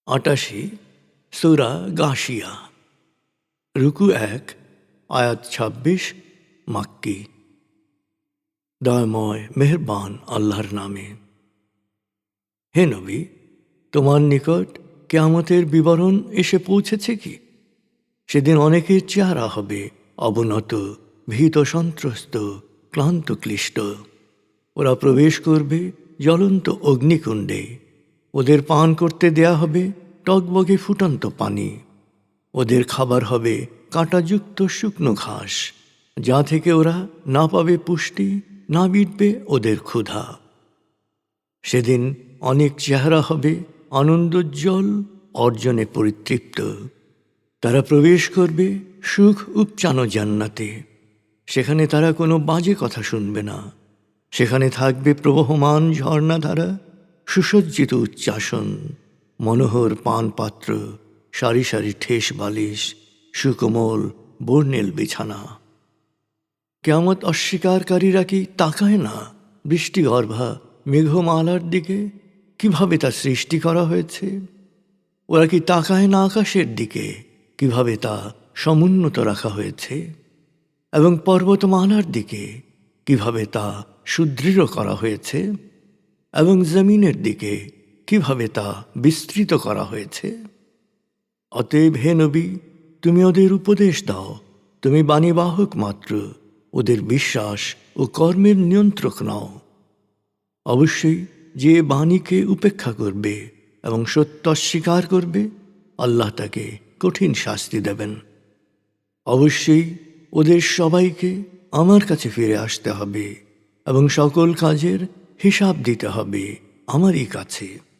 ৮৮ সূরা গাশিয়া। রুকু ১ আয়াত ২৬ মাক্কি। দয়াময় মেহেরবান আল্লাহর নামে। হে নবী, তোমার নিকট কিয়ামতের বিবরণ এসে পৌঁছেছে কি? সেদিন অনেকের চেহারা হবে অবনত, ভীত সন্ত্রস্ত, ক্লান্ত ক্লিষ্ট। ওরা প্রবেশ করবে জ্বলন্ত অগ্নিকুণ্ডে। ওদের পান করতে দেয়া হবে টগবগে ফুটন্ত পানি। ওদের খাবার হবে কাঁটাযুক্ত শুকনো ঘাস, যা থেকে ওরা না পাবে পুষ্টি, না মিটবে ওদের ক্ষুধা। সেদিন অনেক চেহারা হবে আনন্দোজ্জ্বল, অর্জনে পরিতৃপ্ত। তারা প্রবেশ করবে সুখ উপচানো জান্নাতে। সেখানে তারা কোনো বাজে কথা শুনবে না। সেখানে থাকবে প্রবহমান ঝর্ণাধারা, সুসজ্জিত উচ্চাসন, মনোহর পানপাত্র, সারি সারি ঠেস বালিশ, সুকোমল বর্ণিল বিছানা। কিয়ামত অস্বীকারীরা কি তাকায় না বৃষ্টিগর্ভা মেঘমালার দিকে, কিভাবে তা সৃষ্টি করা হয়েছে? ওরা কি তাকায় না আকাশের দিকে, কিভাবে তা সমুন্নত রাখা হয়েছে? এবং পর্বতমালার দিকে, কিভাবে তা সুদৃঢ় করা হয়েছে? এবং জমিনের দিকে, কিভাবে তা বিস্তৃত করা হয়েছে? অতএব হে নবী, তুমি ওদের উপদেশ দাও। তুমি বাণীবাহক মাত্র, ওদের বিশ্বাস ও কর্মের নিয়ন্ত্রক নাও। অবশ্যই যে বাণীকে উপেক্ষা করবে এবং সত্য অস্বীকার করবে, আল্লাহ তাকে কঠিন শাস্তি দেবেন। অবশ্যই ওদের সবাইকে আমার কাছে ফিরে আসতে হবে এবং সকল কাজের হিসাব দিতে হবে আমারই কাছে।